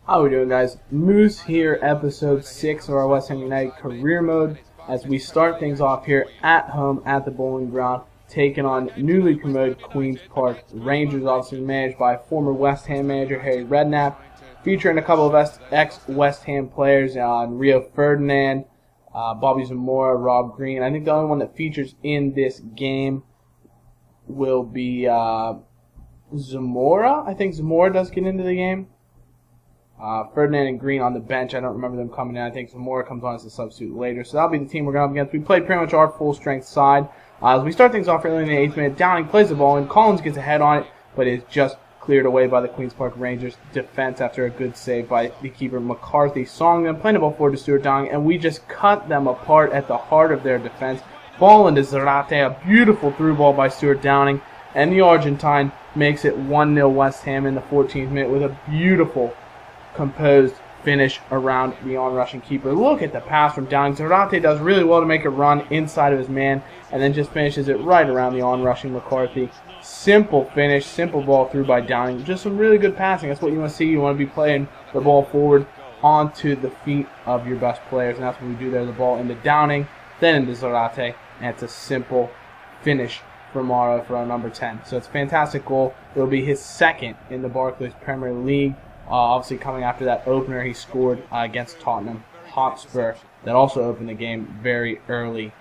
How we doing, guys? Moose here, episode 6 of our West Ham United career mode, as we start things off here at home at the Bowling Ground, taking on newly promoted Queen's Park Rangers, obviously managed by former West Ham manager Harry Redknapp, featuring a couple of ex-West Ham players, Rio Ferdinand, Bobby Zamora, Rob Green. I think the only one that features in this game will be Zamora. I think Zamora does get into the game. Ferdinand and Green on the bench. I don't remember them coming in. I think Zamora comes on as a substitute later. So that'll be the team we're going up against. We played pretty much our full-strength side. As we start things off early in the 8th minute, Downing plays the ball, and Collins gets a head on it, but is just cleared away by the Queen's Park Rangers defense after a good save by the keeper McCarthy. Song them, playing the ball forward to Stuart Downing, and we just cut them apart at the heart of their defense. Ball into Zarate, a beautiful through ball by Stuart Downing, and the Argentine makes it 1-0 West Ham in the 14th minute with a beautiful composed finish around the on-rushing keeper. Look at the pass from Downing. Zarate does really well to make a run inside of his man and then just finishes it right around the on-rushing McCarthy. Simple finish, simple ball through by Downing. Just some really good passing. That's what you want to see. You want to be playing the ball forward onto the feet of your best players, and that's what we do there. The ball into Downing, then into Zarate, and it's a simple finish for Morrow for our number 10. So it's a fantastic goal. It will be his second in the Barclays Premier League. Obviously, coming after that opener he scored against Tottenham Hotspur that also opened the game very early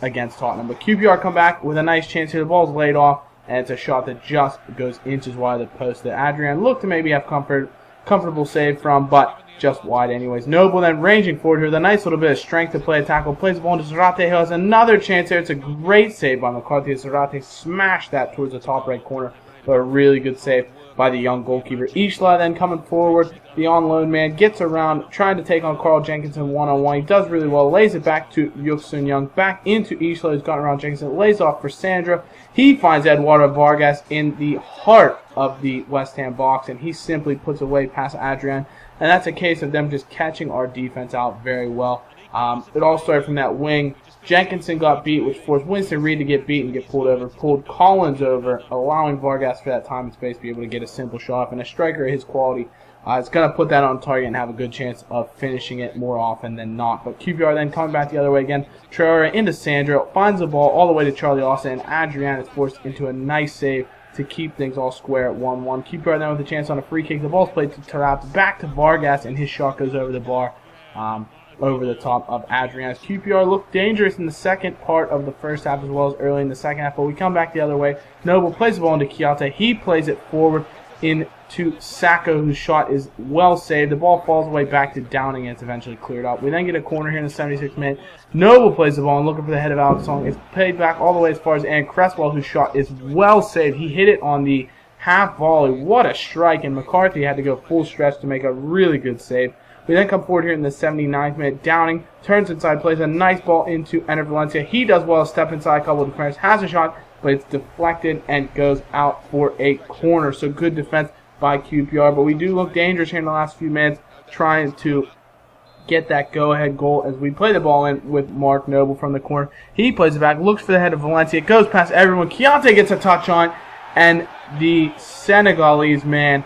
against Tottenham. But QPR come back with a nice chance here. The ball's laid off, and it's a shot that just goes inches wide of the post that Adrian looked to maybe have comfortable save from, but just wide anyways. Noble then ranging forward here with a nice little bit of strength to play a tackle. Plays the ball into Zarate, who has another chance here. It's a great save by McCarthy. Zarate smashed that towards the top right corner, but a really good save by the young goalkeeper. Ishla then coming forward. The on-loan man gets around, trying to take on Carl Jenkinson one-on-one. He does really well. Lays it back to Yuk-Sun Young. Back into Ishla, who's gotten around Jenkinson. Lays off for Sandra. He finds Eduardo Vargas in the heart of the West Ham box, and he simply puts away past Adrian. And that's a case of them just catching our defense out very well. It all started from that wing. Jenkinson got beat, which forced Winston Reid to get beat and get pulled over. Pulled Collins over, allowing Vargas for that time and space to be able to get a simple shot. And a striker of his quality is going to put that on target and have a good chance of finishing it more often than not. But QPR then coming back the other way again. Traore into Sandra, finds the ball all the way to Charlie Austin, and Adrian is forced into a nice save to keep things all square at 1-1. QPR then with a chance on a free kick. The ball's played to Tarap, back to Vargas, and his shot goes over the bar. Over the top of Adrian. QPR looked dangerous in the second part of the first half as well as early in the second half, but we come back the other way. Noble plays the ball into Kiate. He plays it forward into Sacco, whose shot is well saved. The ball falls away back to Downing, and it's eventually cleared up. We then get a corner here in the 76th minute. Noble plays the ball and looking for the head of Alex Song. It's played back all the way as far as Aaron Cresswell, whose shot is well saved. He hit it on the half volley. What a strike, and McCarthy had to go full stretch to make a really good save. We then come forward here in the 79th minute. Downing turns inside, plays a nice ball into Ener Valencia. He does well to step inside, a couple of defenders, has a shot, but it's deflected and goes out for a corner. So good defense by QPR, but we do look dangerous here in the last few minutes, trying to get that go-ahead goal as we play the ball in with Mark Noble from the corner. He plays it back, looks for the head of Valencia, goes past everyone. Kiate gets a touch on, and the Senegalese man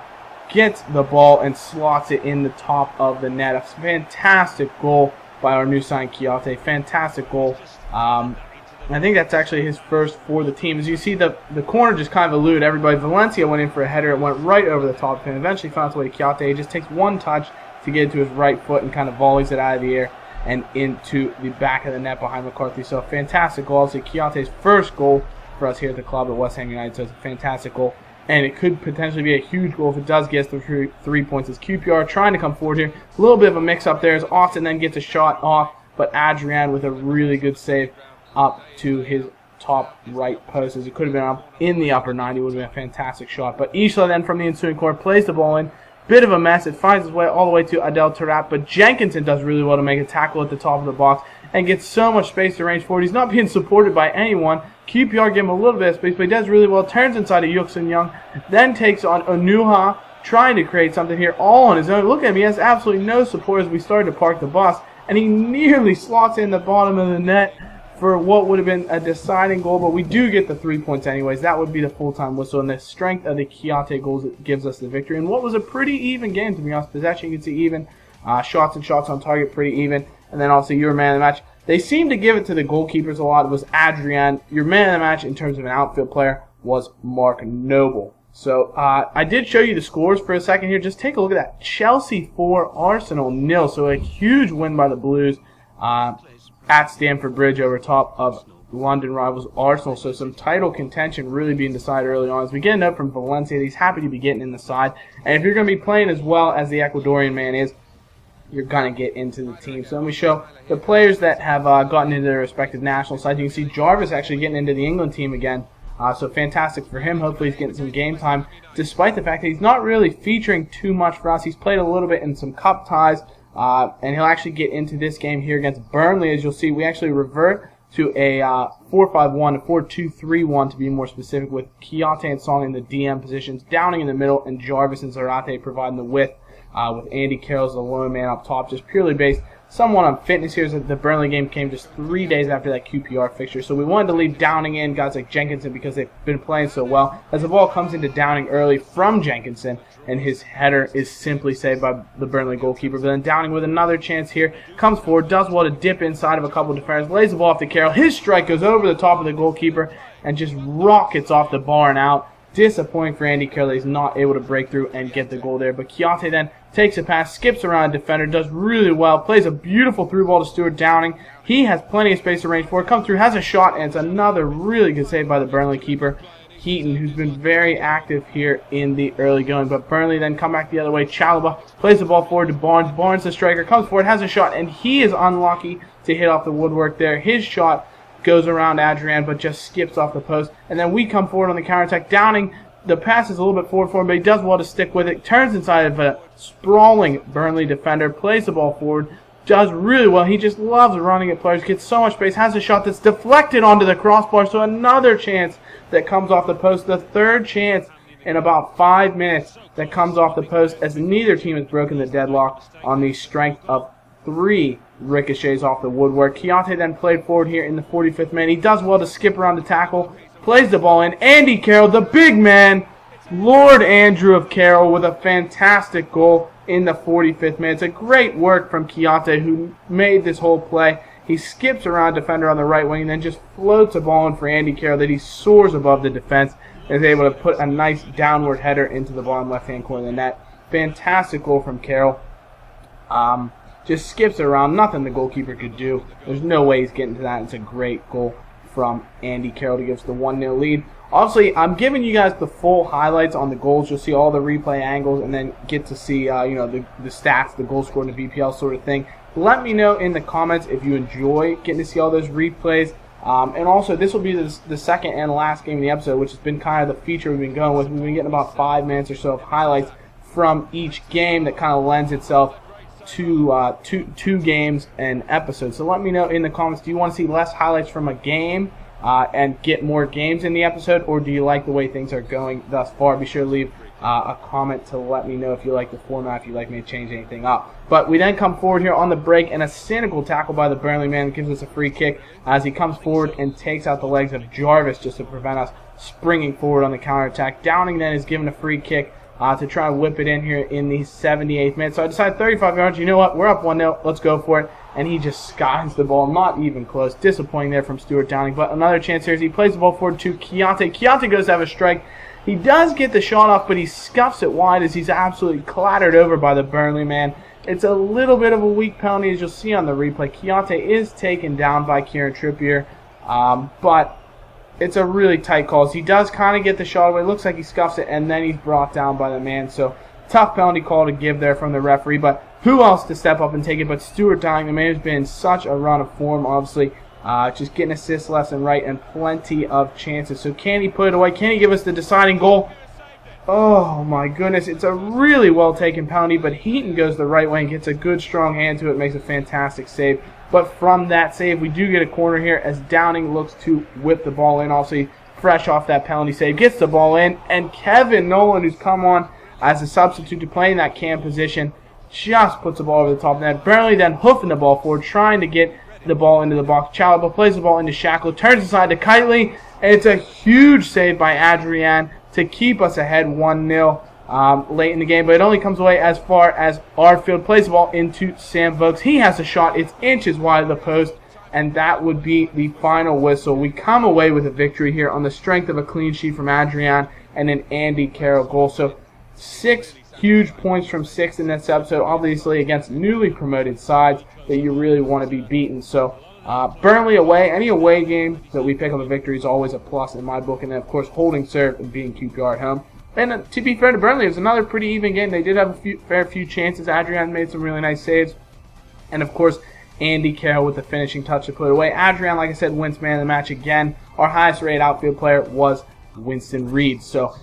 gets the ball and slots it in the top of the net. A fantastic goal by our new sign Kiate. Fantastic goal. I think that's actually his first for the team. As you see, the corner just kind of eluded everybody. Valencia went in for a header. It went right over the top of him. Eventually found its way to Kiate. He just takes one touch to get it to his right foot and kind of volleys it out of the air and into the back of the net behind McCarthy. So a fantastic goal. Obviously, Kiate's first goal for us here at the club at West Ham United. So it's a fantastic goal. And it could potentially be a huge goal if it does get us the 3 points. As QPR trying to come forward here. A little bit of a mix-up there as Austin then gets a shot off. But Adrian with a really good save up to his top right post. As it could have been up in the upper 90. It would have been a fantastic shot. But Ishla then from the ensuing corner plays the ball in. Bit of a mess. It finds its way all the way to Adel Tarat. But Jenkinson does really well to make a tackle at the top of the box and gets so much space to range forward. He's not being supported by anyone. QPR give him a little bit of space, but he does really well. Turns inside of Yuk-Sun Young, then takes on Onuha, trying to create something here all on his own. Look at him. He has absolutely no support as we started to park the bus, and he nearly slots in the bottom of the net for what would have been a deciding goal, but we do get the 3 points anyways. That would be the full-time whistle, and the strength of the Chiate goals gives us the victory. And what was a pretty even game, to be honest. Possession, you can see even. Shots and shots on target, pretty even. And then also your man of the match. They seem to give it to the goalkeepers a lot. It was Adrian. Your man of the match in terms of an outfield player was Mark Noble. So I did show you the scores for a second here. Just take a look at that. Chelsea 4, Arsenal 0. So a huge win by the Blues at Stamford Bridge over top of London rivals Arsenal. So some title contention really being decided early on. As we get a note from Valencia, he's happy to be getting in the side. And if you're going to be playing as well as the Ecuadorian man is, you're going to get into the team. So let me show the players that have gotten into their respective national sides. You can see Jarvis actually getting into the England team again. So fantastic for him. Hopefully he's getting some game time, despite the fact that he's not really featuring too much for us. He's played a little bit in some cup ties, and he'll actually get into this game here against Burnley. As you'll see, we actually revert to a 4-5-1, a 4-2-3-1 to be more specific, with Chiate and Song in the DM positions, Downing in the middle, and Jarvis and Zarate providing the width, with Andy Carroll as the lone man up top, just purely based somewhat on fitness here, as the Burnley game came just 3 days after that QPR fixture. So we wanted to leave Downing in, guys like Jenkinson, because they've been playing so well. As the ball comes into Downing early from Jenkinson, and his header is simply saved by the Burnley goalkeeper. But then Downing with another chance here, comes forward, does well to dip inside of a couple of defenders, lays the ball off to Carroll. His strike goes over the top of the goalkeeper and just rockets off the bar and out. Disappointing for Andy Carroll. He's not able to break through and get the goal there. But Chiate then takes a pass, skips around a defender, does really well, plays a beautiful through ball to Stuart Downing. He has plenty of space to range for it, comes through, has a shot, and it's another really good save by the Burnley keeper, Heaton, who's been very active here in the early going. But Burnley then come back the other way. Chalobah plays the ball forward to Barnes. Barnes, the striker, comes forward, has a shot, and he is unlucky to hit off the woodwork there. His shot goes around Adrian, but just skips off the post. And then we come forward on the counterattack. Downing, the pass is a little bit forward for him, but he does well to stick with it. Turns inside of a sprawling Burnley defender, plays the ball forward, does really well. He just loves running at players, gets so much space, has a shot that's deflected onto the crossbar. So another chance that comes off the post, the third chance in about 5 minutes that comes off the post, as neither team has broken the deadlock on the strength of 3 ricochets off the woodwork. Chiate then played forward here in the 45th minute. He does well to skip around the tackle, plays the ball in. Andy Carroll, the big man, Lord Andrew of Carroll, with a fantastic goal in the 45th minute. It's a great work from Chiate, who made this whole play. He skips around defender on the right wing and then just floats a ball in for Andy Carroll that he soars above the defense and is able to put a nice downward header into the bottom left-hand corner of the net. Fantastic goal from Carroll. Just skips it around. Nothing the goalkeeper could do. There's no way he's getting to that. It's a great goal from Andy Carroll to give us the 1-0 lead. Obviously, I'm giving you guys the full highlights on the goals. You'll see all the replay angles and then get to see the stats, the goal scored in the VPL sort of thing. Let me know in the comments if you enjoy getting to see all those replays. And also, this will be the second and last game of the episode, which has been kind of the feature we've been going with. We've been getting about 5 minutes or so of highlights from each game that kind of lends itself to two games an episode. So let me know in the comments, do you want to see less highlights from a game and get more games in the episode, or do you like the way things are going thus far? Be sure to leave a comment to let me know if you like the format, if you'd like me to change anything up. But we then come forward here on the break, and a cynical tackle by the Burnley man gives us a free kick as he comes forward and takes out the legs of Jarvis just to prevent us springing forward on the counterattack. Downing then is given a free kick to try and whip it in here in the 78th minute. So I decided 35 yards, you know what, we're up 1-0, let's go for it. And he just skies the ball, not even close. Disappointing there from Stuart Downing. But another chance here as he plays the ball forward to Chiate. Chiate goes to have a strike. He does get the shot off, but he scuffs it wide as he's absolutely clattered over by the Burnley man. It's a little bit of a weak penalty, as you'll see on the replay. Chiate is taken down by Kieran Trippier, but it's a really tight call. So he does kind of get the shot away. It looks like he scuffs it, and then he's brought down by the man. So tough penalty call to give there from the referee, but who else to step up and take it but Stuart Downing, the man who's been in such a run of form, obviously. Just getting assists left and right and plenty of chances. So can he put it away? Can he give us the deciding goal? Oh my goodness, it's a really well taken penalty, but Heaton goes the right way and gets a good strong hand to it, makes a fantastic save. But from that save, we do get a corner here as Downing looks to whip the ball in. Also, fresh off that penalty save, gets the ball in, and Kevin Nolan, who's come on as a substitute to play in that cam position, just puts the ball over the top of the net. Burnley then hoofing the ball forward, trying to get the ball into the box. Chalaba plays the ball into Shackle, turns aside to Kitely, and it's a huge save by Adrian to keep us ahead 1-0 late in the game, but it only comes away as far as Arfield plays the ball into Sam Vokes. He has a shot. It's inches wide of the post, and that would be the final whistle. We come away with a victory here on the strength of a clean sheet from Adrian and an Andy Carroll goal. So 6 huge points from 6 in this episode, obviously against newly promoted sides that you really want to be beaten. So Burnley away, any away game that we pick up a victory is always a plus in my book, and then of course holding serve and being QPR at home. And to be fair to Burnley, it was another pretty even game. They did have a fair few chances. Adrian made some really nice saves, and of course Andy Carroll with the finishing touch to put it away. Adrian, like I said, wins man of the match again. Our highest rated outfield player was Winston Reed. So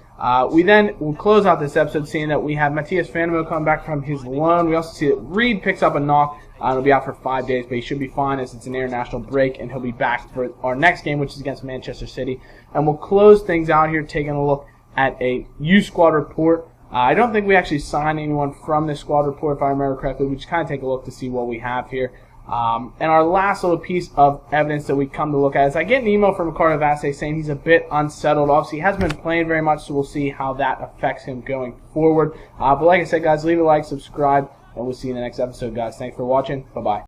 we then will close out this episode seeing that we have Matthias Fanimo come back from his loan. We also see that Reed picks up a knock. He'll be out for 5 days, but he should be fine as it's an international break, and he'll be back for our next game, which is against Manchester City. And we'll close things out here taking a look at a U squad report. I don't think we actually signed anyone from this squad report, if I remember correctly. We just kind of take a look to see what we have here. And our last little piece of evidence that we come to look at is I get an email from Ricardo Vase saying he's a bit unsettled. Obviously, he hasn't been playing very much, so we'll see how that affects him going forward. But like I said, guys, leave a like, subscribe, and we'll see you in the next episode, guys. Thanks for watching. Bye-bye.